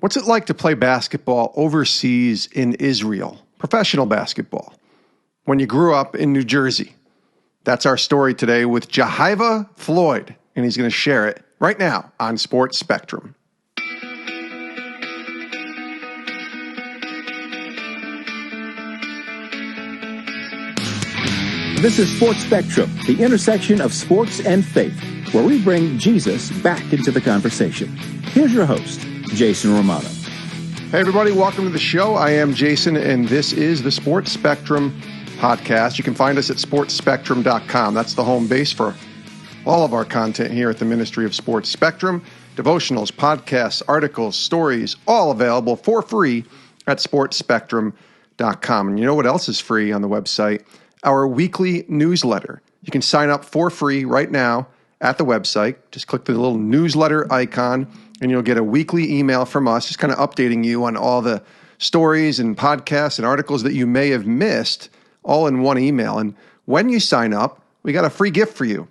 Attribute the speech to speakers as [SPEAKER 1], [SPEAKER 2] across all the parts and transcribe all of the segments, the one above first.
[SPEAKER 1] What's it like to play basketball overseas in Israel, professional basketball, when you grew up in New Jersey? That's our story today with Jehyve Floyd, and he's going to share it right now on Sports Spectrum.
[SPEAKER 2] This is Sports Spectrum, the intersection of sports and faith, where we bring Jesus back into the conversation. Here's your host, Jason Romano.
[SPEAKER 1] Hey, everybody. Welcome to the show. I am Jason, and this is the Sports Spectrum podcast. You can find us at sportspectrum.com. That's the home base for all of our content here at the Ministry of Sports Spectrum. Devotionals, podcasts, articles, stories, all available for free at sportspectrum.com. And you know what else is free on the website? Our weekly newsletter. You can sign up for free right now at the website. Just click the little newsletter icon, and you'll get a weekly email from us, just kind of updating you on all the stories and podcasts and articles that you may have missed, all in one email. And when you sign up, we got a free gift for you.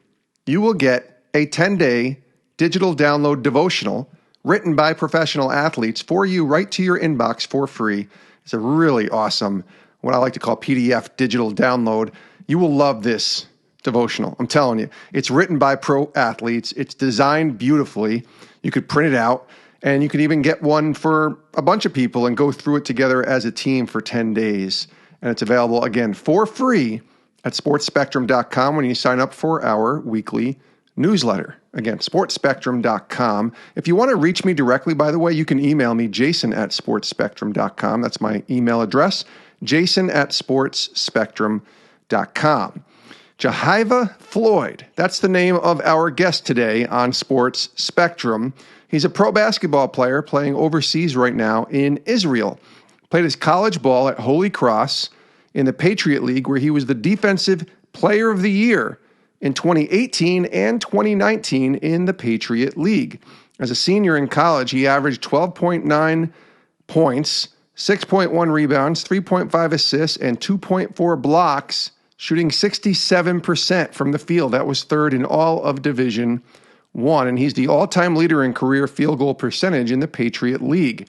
[SPEAKER 1] You will get a 10-day digital download devotional written by professional athletes for you right to your inbox for free. It's a really awesome, what I like to call PDF digital download. You will love this devotional. I'm telling you, it's written by pro athletes. It's designed beautifully. You could print it out, and you could even get one for a bunch of people and go through it together as a team for 10 days. And it's available, again, for free at sportspectrum.com when you sign up for our weekly newsletter. Again, sportspectrum.com. If you want to reach me directly, by the way, you can email me, jason@sportspectrum.com. That's my email address, jason@sportspectrum.com. Jehyve Floyd, that's the name of our guest today on Sports Spectrum. He's a pro basketball player playing overseas right now in Israel. Played his college ball at Holy Cross in the Patriot League, where he was the Defensive Player of the Year in 2018 and 2019 in the Patriot League. As a senior in college, he averaged 12.9 points, 6.1 rebounds, 3.5 assists, and 2.4 blocks, shooting 67% from the field. That was third in all of Division I, and he's the all-time leader in career field goal percentage in the Patriot League.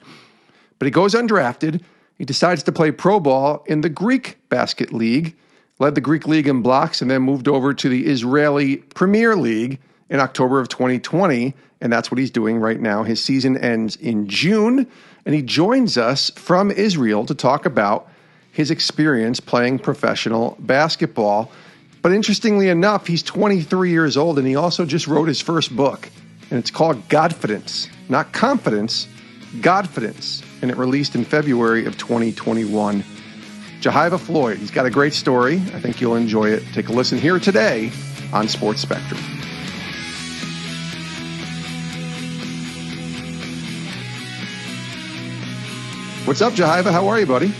[SPEAKER 1] But he goes undrafted. He decides to play pro ball in the Greek Basket League, led the Greek League in blocks, and then moved over to the Israeli Premier League in October of 2020, and that's what he's doing right now. His season ends in June, and he joins us from Israel to talk about his experience playing professional basketball. But interestingly enough, he's 23 years old, and he also just wrote his first book, and it's called Godfidence. Not confidence, Godfidence, and it released in February of 2021. Jehyve Floyd, he's got a great story. I think you'll enjoy it. Take a listen here today on Sports Spectrum. What's up, Jehyve? How are you, buddy?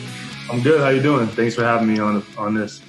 [SPEAKER 3] I'm good. How you doing? Thanks for having me on this.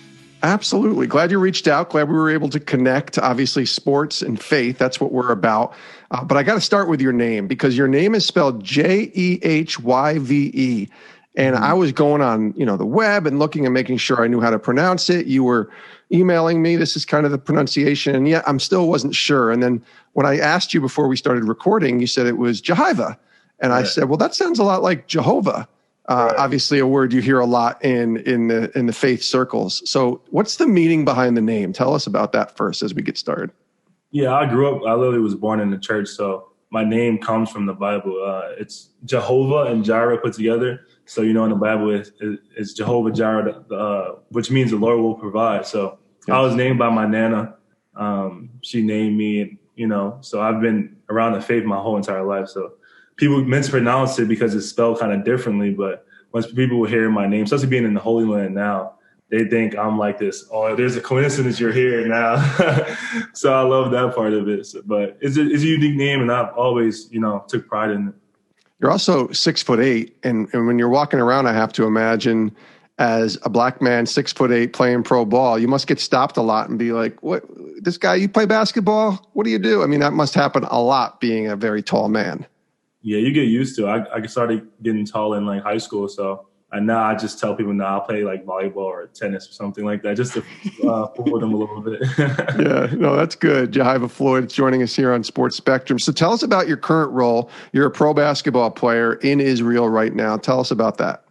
[SPEAKER 1] Absolutely. Glad you reached out. Glad we were able to connect. Obviously, sports and faith, that's what we're about. But I got to start with your name, because your name is spelled Jehyve. And I was going on, the web and looking and making sure I knew how to pronounce it. You were emailing me, this is kind of the pronunciation. And yet I'm still wasn't sure. And then when I asked you before we started recording, you said it was Jehyve. And I said, well, that sounds a lot like Jehovah. Right. Obviously a word you hear a lot in the faith circles. So what's the meaning behind the name? Tell us about that first as we get started.
[SPEAKER 3] Yeah, I literally was born in the church. So my name comes from the Bible. It's Jehovah and Jireh put together. So, in the Bible, it's Jehovah Jireh, which means the Lord will provide. So I was named by my Nana. She named me, so I've been around the faith my whole entire life. So people mispronounce it because it's spelled kind of differently. But once people will hear my name, especially being in the Holy Land now, they think I'm like this. Oh, there's a coincidence you're here now. So I love that part of it. So, but it's a unique name, and I've always, took pride in it.
[SPEAKER 1] You're also 6'8", and when you're walking around, I have to imagine as a black man, 6'8", playing pro ball, you must get stopped a lot and be like, "What? This guy? You play basketball? What do you do?" I mean, that must happen a lot being a very tall man.
[SPEAKER 3] Yeah, you get used to it. I started getting tall in high school, so And now I just tell people, now I'll play like volleyball or tennis or something like that, just to fool them a little bit.
[SPEAKER 1] Yeah, no, that's good. Jehyve Floyd is joining us here on Sports Spectrum. So tell us about your current role. You're a pro basketball player in Israel right now. Tell us about that.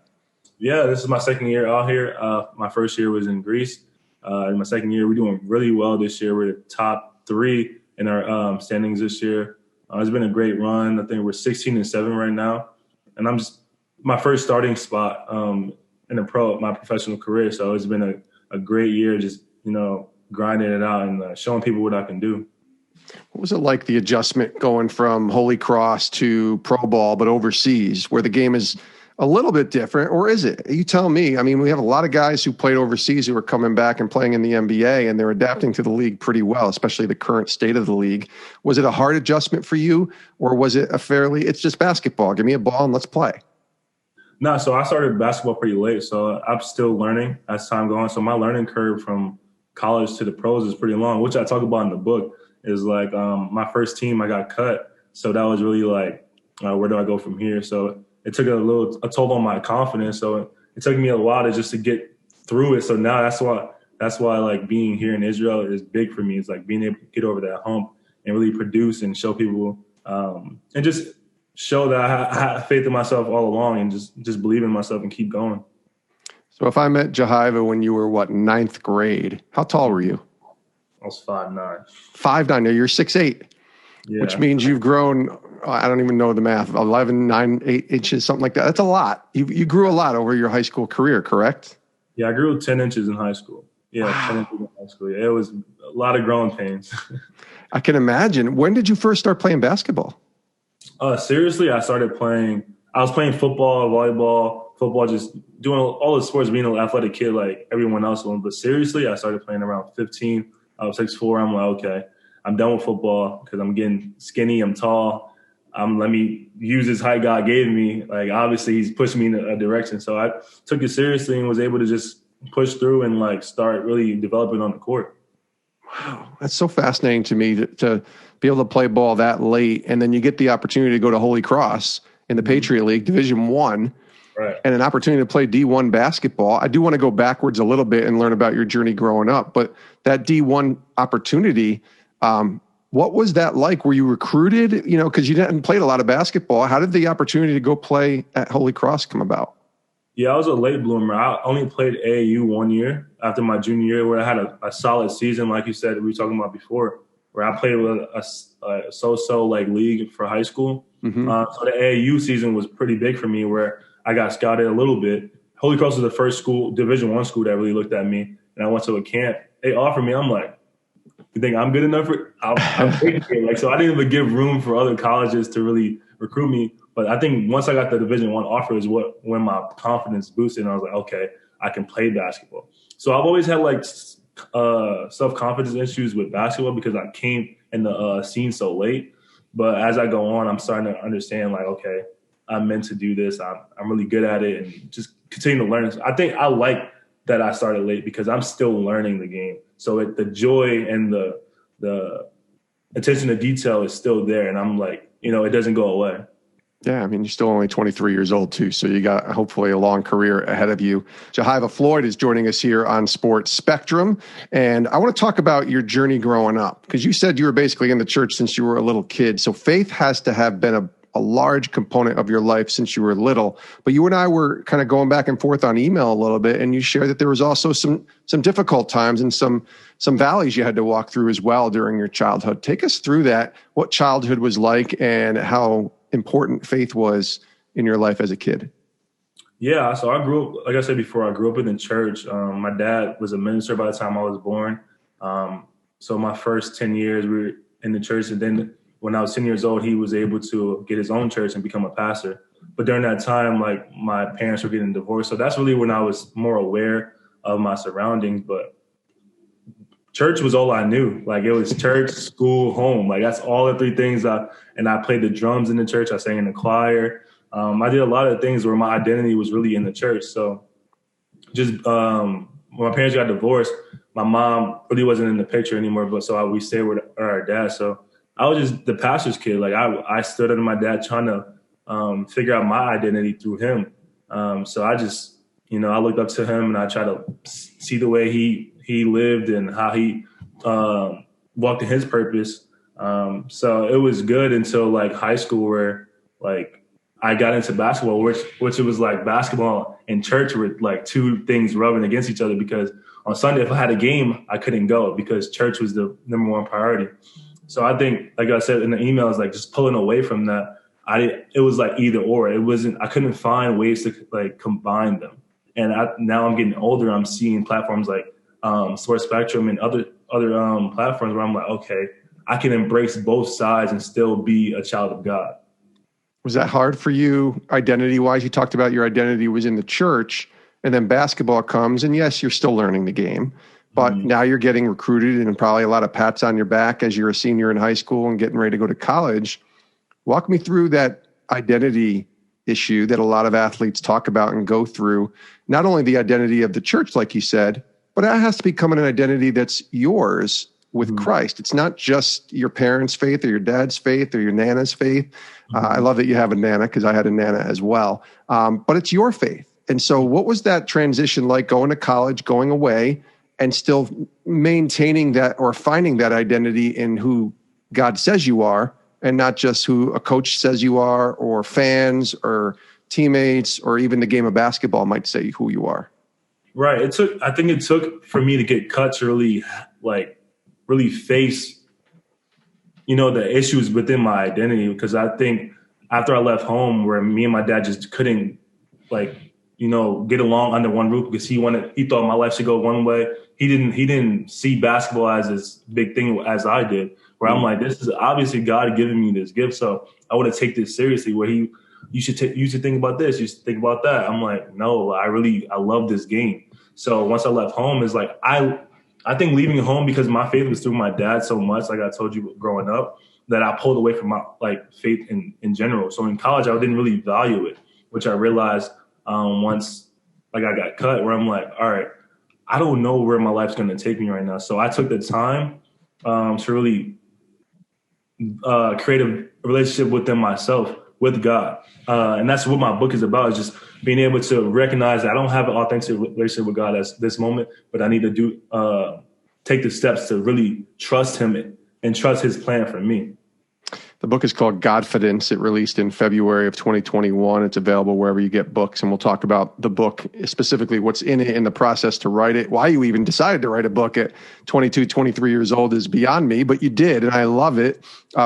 [SPEAKER 3] Yeah, this is my second year out here. My first year was in Greece. In my second year, we're doing really well this year. We're the top 3 in our standings this year. It's been a great run. I think we're 16-7 right now. And I'm just my first starting spot in my professional career. So it's been a great year, just, grinding it out and showing people what I can do.
[SPEAKER 1] What was it like, the adjustment going from Holy Cross to pro ball, but overseas, where the game is a little bit different, or is it? You tell me. I mean, we have a lot of guys who played overseas who are coming back and playing in the NBA, and they're adapting to the league pretty well, especially the current state of the league. Was it a hard adjustment for you, or was it it's just basketball? Give me a ball and let's play.
[SPEAKER 3] No, so I started basketball pretty late, so I'm still learning as time goes on. So my learning curve from college to the pros is pretty long, which I talk about in the book. Is like my first team, I got cut, so that was really like, where do I go from here? So it took a toll on my confidence. So it took me a while to get through it. So now that's why like being here in Israel is big for me. It's like being able to get over that hump and really produce and show people and just show that I had faith in myself all along and just believe in myself and keep going.
[SPEAKER 1] So if I met Jehyve when you were, 9th grade, how tall were you?
[SPEAKER 3] I was 5'9".
[SPEAKER 1] 5'9". Now you're 6'8",
[SPEAKER 3] yeah.
[SPEAKER 1] Which means you've grown, I don't even know the math, 11, 9, 8 inches, something like that. That's a lot. You grew a lot over your high school career, correct?
[SPEAKER 3] Yeah, I grew 10 inches in high school. Yeah, wow. 10 inches in high school. Yeah, it was a lot of growing pains.
[SPEAKER 1] I can imagine. When did you first start playing basketball?
[SPEAKER 3] Seriously, I was playing football, volleyball, just doing all the sports, being an athletic kid like everyone else was. But seriously, I started playing around 15. I was 6'4". I'm like, okay, I'm done with football because I'm getting skinny. I'm tall. Let me use this height God gave me. Like, obviously, he's pushed me in a direction. So I took it seriously and was able to just push through and like start really developing on the court.
[SPEAKER 1] Wow, that's so fascinating to me to be able to play ball that late, and then you get the opportunity to go to Holy Cross in the Patriot League, Division I,
[SPEAKER 3] right,
[SPEAKER 1] and an opportunity to play D1 basketball. I do want to go backwards a little bit and learn about your journey growing up, but that D1 opportunity, what was that like? Were you recruited? Because you hadn't played a lot of basketball. How did the opportunity to go play at Holy Cross come about?
[SPEAKER 3] Yeah, I was a late bloomer. I only played AAU 1 year after my junior year, where I had a solid season, like you said, we were talking about before, where I played with a so-so like league for high school.
[SPEAKER 1] Mm-hmm.
[SPEAKER 3] So the AAU season was pretty big for me, where I got scouted a little bit. Holy Cross was the first school, Division I school, that really looked at me, and I went to a camp. They offered me. I'm like, you think I'm good enough for? I'm taking it. Like, so I didn't even give room for other colleges to really recruit me. But I think once I got the Division I offer is when my confidence boosted, and I was like, okay, I can play basketball. So I've always had like self-confidence issues with basketball because I came in the scene so late. But as I go on, I'm starting to understand like, okay, I'm meant to do this. I'm really good at it, and just continue to learn. I think I like that I started late because I'm still learning the game. So the joy and the attention to detail is still there, and I'm like, it doesn't go away.
[SPEAKER 1] Yeah, I mean, you're still only 23 years old, too, so you got hopefully a long career ahead of you. Jehyve Floyd is joining us here on Sports Spectrum, and I want to talk about your journey growing up, because you said you were basically in the church since you were a little kid, so faith has to have been a large component of your life since you were little. But you and I were kind of going back and forth on email a little bit, and you shared that there was also some difficult times and some valleys you had to walk through as well during your childhood. Take us through that, what childhood was like and how important faith was in your life as a kid.
[SPEAKER 3] Yeah, so I grew up, like I said before, I grew up in the church. My dad was a minister by the time I was born. So my first 10 years we were in the church, and then when I was 10 years old, he was able to get his own church and become a pastor. But during that time, like, my parents were getting divorced. So that's really when I was more aware of my surroundings. But church was all I knew. Like, it was church, school, home. Like, that's all the three things. And I played the drums in the church. I sang in the choir. I did a lot of things where my identity was really in the church. So just when my parents got divorced, my mom really wasn't in the picture anymore. But so we stayed with our dad. So I was just the pastor's kid. Like, I stood under my dad trying to figure out my identity through him. So I just, I looked up to him and I tried to see the way he lived and how he walked in his purpose. So it was good until like high school where like I got into basketball, which it was like basketball and church were like two things rubbing against each other, because on Sunday, if I had a game, I couldn't go because church was the number one priority. So I think, like I said in the email, is like just pulling away from that. It was like either or. I couldn't find ways to like combine them. And now I'm getting older. I'm seeing platforms like Sports Spectrum and other platforms where I'm like, okay, I can embrace both sides and still be a child of God.
[SPEAKER 1] Was that hard for you identity-wise? You talked about your identity was in the church, and then basketball comes, and yes, you're still learning the game, but now you're getting recruited and probably a lot of pats on your back as you're a senior in high school and getting ready to go to college. Walk me through that identity issue that a lot of athletes talk about and go through, not only the identity of the church, like you said, but that has to become an identity that's yours with Christ. It's not just your parents' faith or your dad's faith or your nana's faith. I love that you have a nana, because I had a nana as well. But it's your faith. And so what was that transition like, going to college, going away, and still maintaining that or finding that identity in who God says you are, and not just who a coach says you are, or fans or teammates, or even the game of basketball might say who you are?
[SPEAKER 3] Right. I think it took for me to get cut to really face, the issues within my identity. Because I think after I left home, where me and my dad just couldn't get along under one roof, because he thought my life should go one way. He didn't see basketball as this big thing as I did, where I'm like, this is obviously God giving me this gift. So I want to take this seriously, where you should think about this, you should think about that. I'm like, no, I love this game. So once I left home, it's like, I think leaving home, because my faith was through my dad so much, like I told you growing up, that I pulled away from my faith in general. So in college, I didn't really value it, which I realized once I got cut, where I'm like, all right, I don't know where my life's going to take me right now. So I took the time to really create a relationship within myself, with God. And that's what my book is about, is just being able to recognize that I don't have an authentic relationship with God at this moment, but I need to take the steps to really trust him and trust his plan for me.
[SPEAKER 1] The book is called Godfidence. It released in February of 2021. It's available wherever you get books. And we'll talk about the book, specifically what's in it and the process to write it. Why you even decided to write a book at 22, 23 years old is beyond me, but you did, and I love it.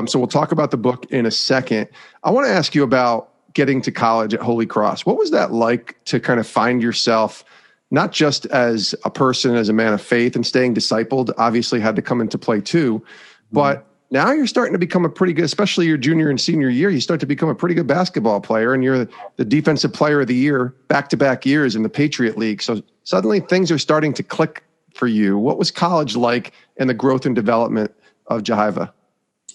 [SPEAKER 1] So we'll talk about the book in a second. I want to ask you about getting to college at Holy Cross. What was that like to kind of find yourself, not just as a person, as a man of faith, and staying discipled obviously had to come into play too, but now you're starting to become a pretty good, especially your junior and senior year, you start to become a pretty good basketball player, and you're the defensive player of the year, back-to-back years in the Patriot League. So suddenly things are starting to click for you. What was college like, and the growth and development of Jehyve?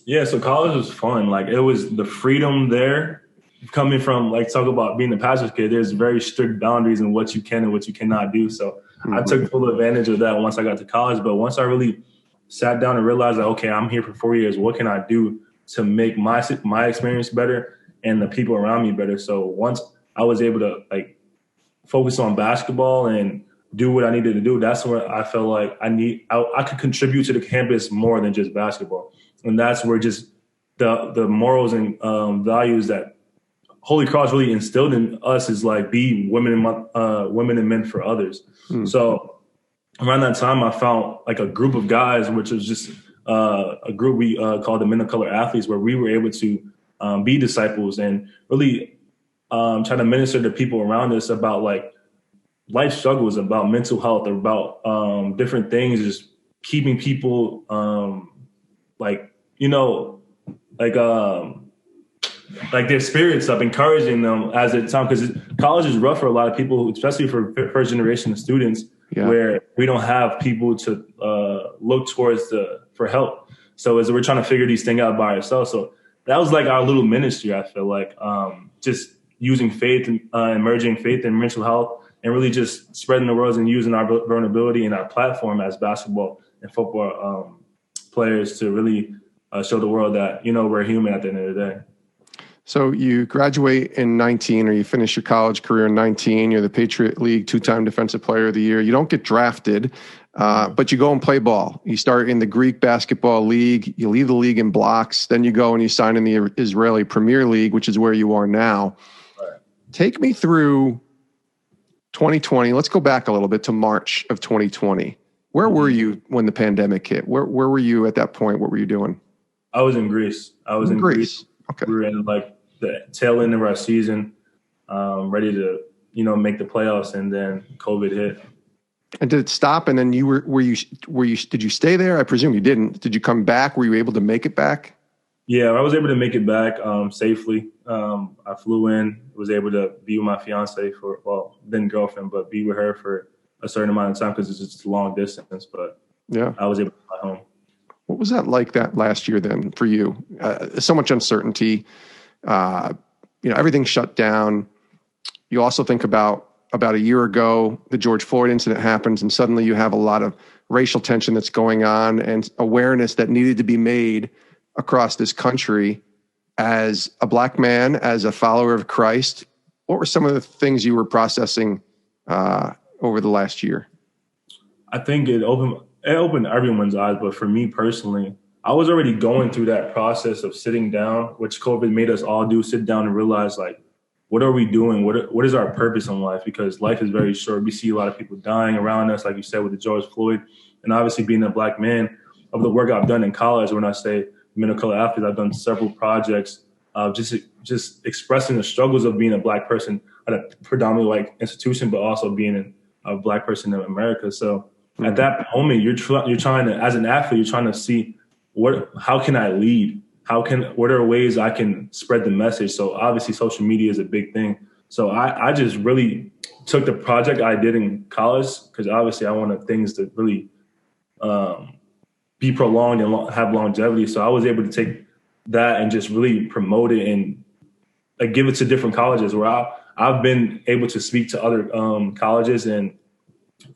[SPEAKER 3] Yeah, so college was fun. Like, it was the freedom there. Coming from, talk about being a pastor's kid, there's very strict boundaries in what you can and what you cannot do. So I took full advantage of that once I got to college. But once I really sat down and realized that, okay, I'm here for 4 years. What can I do to make my experience better and the people around me better? So once I was able to focus on basketball and do what I needed to do, that's where I felt like I could contribute to the campus more than just basketball. And that's where just the morals and values that Holy Cross really instilled in us is be women and men for others. So around that time, I found a group of guys, which was just a group we called the Men of Color Athletes, where we were able to be disciples and really try to minister to people around us about life struggles, about mental health, about different things, just keeping people their spirits up, encouraging them as it's time, because college is rough for a lot of people, especially for first generation students. Yeah. Where we don't have people to look towards for help. So as we're trying to figure these things out by ourselves. So that was our little ministry, I feel like, just using faith and merging faith and mental health, and really just spreading the words and using our vulnerability and our platform as basketball and football players to really show the world that, we're human at the end of the day.
[SPEAKER 1] So you graduate in 19, or you finish your college career in 19. You're the Patriot League two-time Defensive Player of the Year. You don't get drafted, but you go and play ball. You start in the Greek Basketball League. You leave the league in blocks. Then you go and you sign in the Israeli Premier League, which is where you are now.
[SPEAKER 3] Right.
[SPEAKER 1] Take me through 2020. Let's go back a little bit to March of 2020. Where were you when the pandemic hit? Where were you at that point? What were you doing?
[SPEAKER 3] I was in Greece. In Greece.
[SPEAKER 1] Okay.
[SPEAKER 3] We were in like the tail end of our season, ready to, make the playoffs, and then COVID hit.
[SPEAKER 1] And did it stop? And then did you stay there? I presume you didn't. Did you come back? Were you able to make it back?
[SPEAKER 3] Yeah, I was able to make it back safely. I flew in, was able to be with my fiance then girlfriend, but be with her for a certain amount of time because it's just a long distance. But yeah, I was able to fly home.
[SPEAKER 1] What was that like that last year then for you? So much uncertainty. Everything shut down. You also think about a year ago, the George Floyd incident happens, and suddenly you have a lot of racial tension that's going on and awareness that needed to be made across this country. As a Black man, as a follower of Christ, what were some of the things you were processing over the last year?
[SPEAKER 3] I think it opened everyone's eyes, but for me personally, I was already going through that process of sitting down, which COVID made us all do, sit down and realize, like, what are we doing? What is our purpose in life? Because life is very short. We see a lot of people dying around us, like you said, with the George Floyd. And obviously being a Black man, of the work I've done in college, when I say men of color athletes, I've done several projects just expressing the struggles of being a Black person at a predominantly white institution, but also being a Black person in America. So at that moment, you're trying to, as an athlete, you're trying to see how can I lead? What are ways I can spread the message? So obviously social media is a big thing. So I just really took the project I did in college, because obviously I wanted things to really be prolonged and have longevity. So I was able to take that and just really promote it and give it to different colleges, where I've been able to speak to other colleges and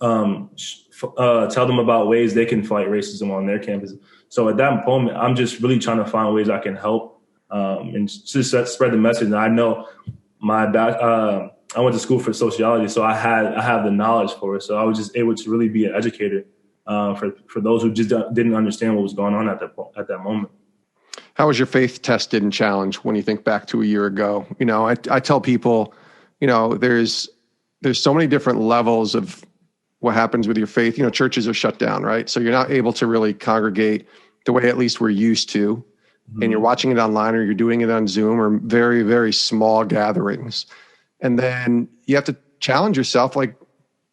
[SPEAKER 3] tell them about ways they can fight racism on their campus. So at that moment, I'm just really trying to find ways I can help and just spread the message. And I know I went to school for sociology, so I have the knowledge for it. So I was just able to really be an educator for those who just didn't understand what was going on at that moment.
[SPEAKER 1] How was your faith tested and challenged when you think back to a year ago? I tell people, there's so many different levels of what happens with your faith. Churches are shut down, right? So you're not able to really congregate the way at least we're used to. Mm-hmm. And you're watching it online, or you're doing it on Zoom, or very, very small gatherings. And then you have to challenge yourself, and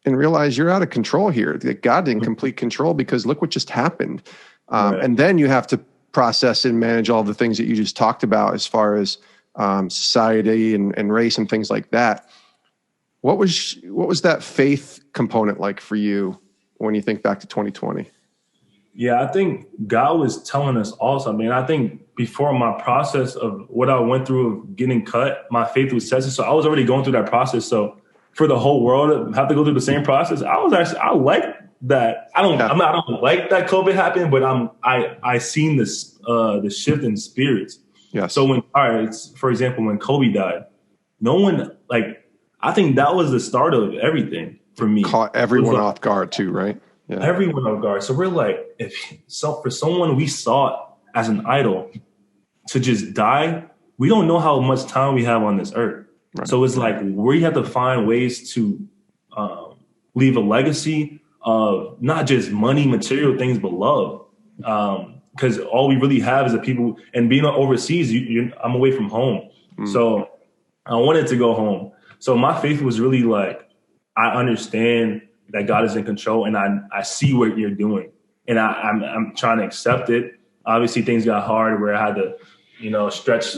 [SPEAKER 1] realize you're out of control here. That God didn't complete control, because look what just happened. Right. And then you have to process and manage all the things that you just talked about as far as society and race and things like that. What was that faith component like for you when you think back to 2020?
[SPEAKER 3] Yeah, I think God was telling us also. I mean, I think before my process of what I went through of getting cut, my faith was tested. So I was already going through that process. So for the whole world to have to go through the same process, I like that. I don't like that COVID happened, but I seen this the shift in spirits. Yeah. So for example, when Kobe died, no one I think that was the start of everything for me.
[SPEAKER 1] Caught everyone off guard too, right?
[SPEAKER 3] Yeah. Everyone off guard. So we're for someone we saw as an idol to just die, we don't know how much time we have on this earth. Right. So it's we have to find ways to leave a legacy of not just money, material things, but love. Because all we really have is the people, and being overseas, I'm away from home. So I wanted to go home. So my faith was really I understand that God is in control, and I see what you're doing, and I'm trying to accept it. Obviously things got hard where I had to, stretch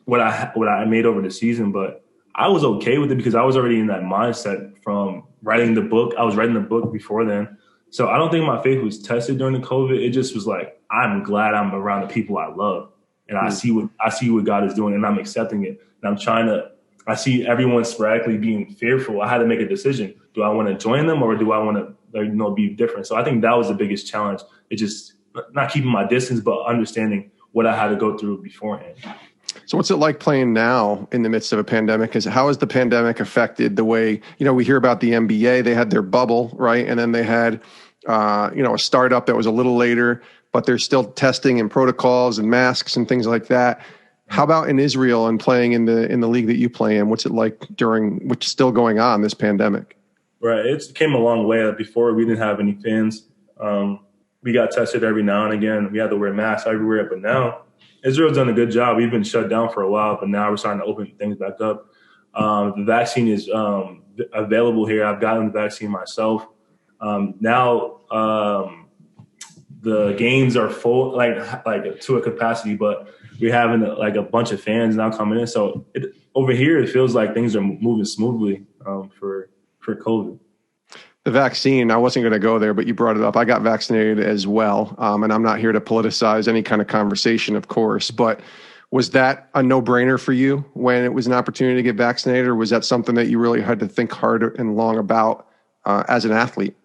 [SPEAKER 3] what I made over the season, but I was okay with it because I was already in that mindset from writing the book. I was writing the book before then. So I don't think my faith was tested during the COVID. It just was I'm glad I'm around the people I love, and I see what God is doing, and I'm accepting it. And I see everyone sporadically being fearful. I had to make a decision. Do I want to join them, or do I want to be different? So I think that was the biggest challenge. It just not keeping my distance, but understanding what I had to go through beforehand.
[SPEAKER 1] So what's it like playing now in the midst of a pandemic? How has the pandemic affected the way, we hear about the NBA, they had their bubble, right? And then they had, a startup that was a little later, but there's still testing and protocols and masks and things like that. How about in Israel and playing in the league that you play in? What's it like during, which is still going on, this pandemic?
[SPEAKER 3] Right. It came a long way. Before, we didn't have any fans. We got tested every now and again. We had to wear masks everywhere. But now Israel's done a good job. We've been shut down for a while, but now we're starting to open things back up. The vaccine is available here. I've gotten the vaccine myself. Now the games are full, like to a capacity, but we're having a bunch of fans now coming in. So over here, it feels like things are moving smoothly for COVID.
[SPEAKER 1] The vaccine, I wasn't going to go there, but you brought it up. I got vaccinated as well. And I'm not here to politicize any kind of conversation, of course, but was that a no-brainer for you when it was an opportunity to get vaccinated, or was that something that you really had to think hard and long about as an athlete?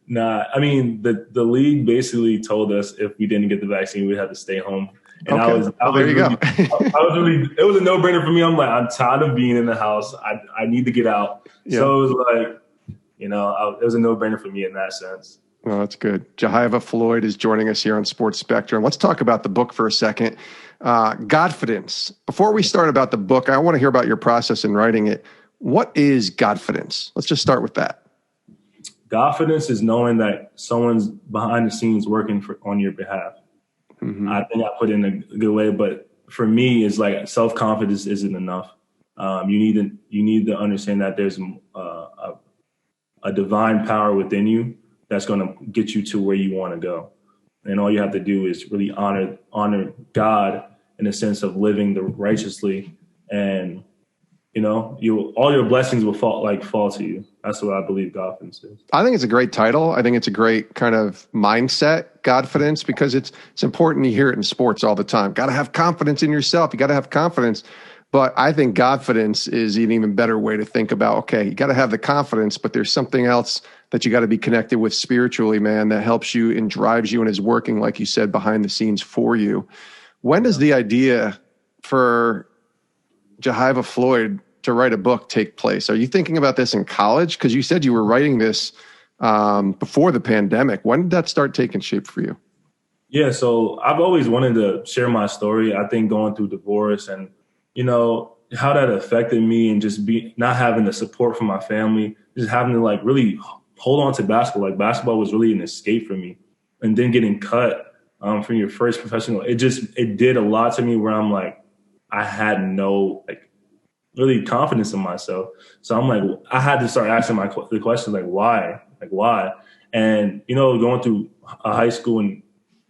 [SPEAKER 3] Nah, I mean, the league basically told us if we didn't get the vaccine, we'd have to stay home. And
[SPEAKER 1] okay. There you go.
[SPEAKER 3] It was a no-brainer for me. I'm like, I'm tired of being in the house. I need to get out. Yeah. So it was like, it was a no-brainer for me in that sense.
[SPEAKER 1] Well, that's good. Jehyve Floyd is joining us here on Sports Spectrum. Let's talk about the book for a second. Godfidence. Before we start about the book, I want to hear about your process in writing it. What is Godfidence? Let's just start with that.
[SPEAKER 3] Godfidence is knowing that someone's behind the scenes working on your behalf. Mm-hmm. I think I put it in a good way, but for me, it's like self-confidence isn't enough. You need to understand that there's a divine power within you that's going to get you to where you want to go. And all you have to do is really honor God in the sense of living righteously, and all your blessings will fall to you. That's what I believe Godfidence is.
[SPEAKER 1] I think it's a great title. I think it's a great kind of mindset, Godfidence, because it's important. You hear it in sports all the time. Got to have confidence in yourself. You got to have confidence. But I think Godfidence is an even better way to think about, okay, you got to have the confidence, but there's something else that you got to be connected with spiritually, man, that helps you and drives you and is working, like you said, behind the scenes for you. When does the idea for Jehyve Floyd to write a book take place? Are you thinking about this in college? Because you said you were writing this before the pandemic. When did that start taking shape for you?
[SPEAKER 3] Yeah, so I've always wanted to share my story. I think going through divorce and how that affected me, and just not having the support from my family, just having to really hold on to basketball. Like, basketball was really an escape for me. And then getting cut from your first professional, it did a lot to me, where I'm like, I had no really confidence in myself. So I'm like, I had to start asking the question, why? And, going through high school and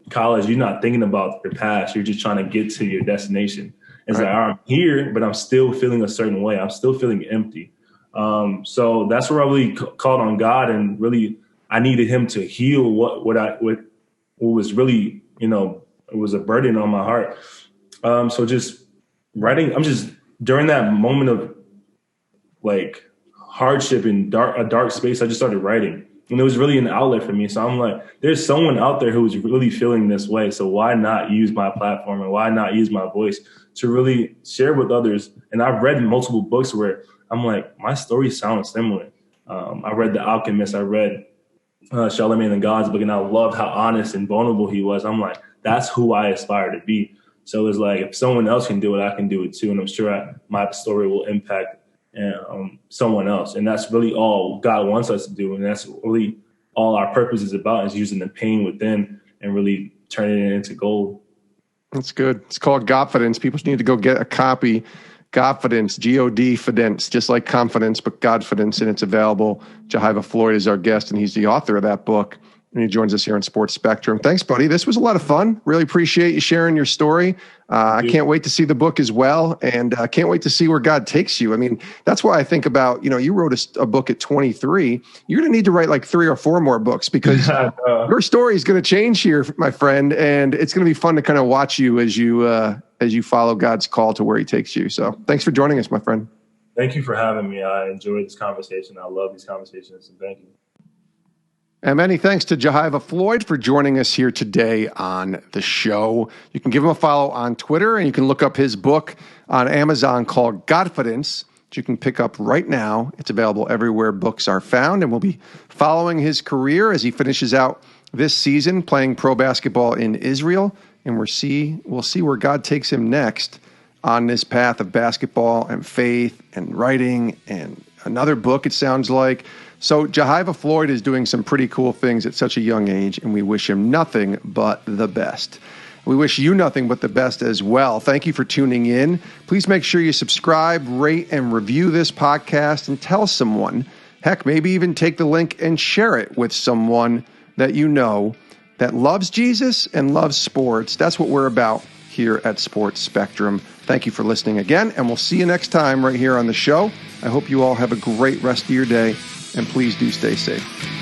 [SPEAKER 3] college, you're not thinking about your past. You're just trying to get to your destination. It's right. I'm here, but I'm still feeling a certain way. I'm still feeling empty. So that's where I really called on God, and really I needed Him to heal what was really, it was a burden on my heart. So just writing, during that moment of hardship and a dark space, I just started writing. And it was really an outlet for me. So I'm like, there's someone out there who's really feeling this way. So why not use my platform, and why not use my voice to really share with others? And I've read multiple books where I'm like, my story sounds similar. I read The Alchemist. I read Charlemagne the God's book, and I loved how honest and vulnerable he was. I'm like, that's who I aspire to be. So it's like, if someone else can do it, I can do it too. And I'm sure my story will impact someone else. And that's really all God wants us to do. And that's really all our purpose is about, is using the pain within and really turning it into gold.
[SPEAKER 1] That's good. It's called Godfidence. People need to go get a copy. Godfidence, Godfidence, just like confidence, but Godfidence, and it's available. Jehyve Floyd is our guest, and he's the author of that book. And he joins us here on Sports Spectrum. Thanks, buddy. This was a lot of fun. Really appreciate you sharing your story. I can't wait to see the book as well. And I can't wait to see where God takes you. I mean, that's why I think about, you wrote a book at 23. You're going to need to write 3 or 4 more books, because your story is going to change here, my friend. And it's going to be fun to kind of watch you as you follow God's call to where He takes you. So thanks for joining us, my friend.
[SPEAKER 3] Thank you for having me. I enjoyed this conversation. I love these conversations. And thank you.
[SPEAKER 1] And many thanks to Jehyve Floyd for joining us here today on the show. You can give him a follow on Twitter, and you can look up his book on Amazon called Godfidence, which you can pick up right now. It's available everywhere books are found, and we'll be following his career as he finishes out this season playing pro basketball in Israel, and we'll see where God takes him next on this path of basketball and faith and writing and another book, it sounds like. So Jehyve Floyd is doing some pretty cool things at such a young age, and we wish him nothing but the best. We wish you nothing but the best as well. Thank you for tuning in. Please make sure you subscribe, rate, and review this podcast and tell someone. Heck, maybe even take the link and share it with someone that you know that loves Jesus and loves sports. That's what we're about here at Sports Spectrum. Thank you for listening again, and we'll see you next time right here on the show. I hope you all have a great rest of your day, and please do stay safe.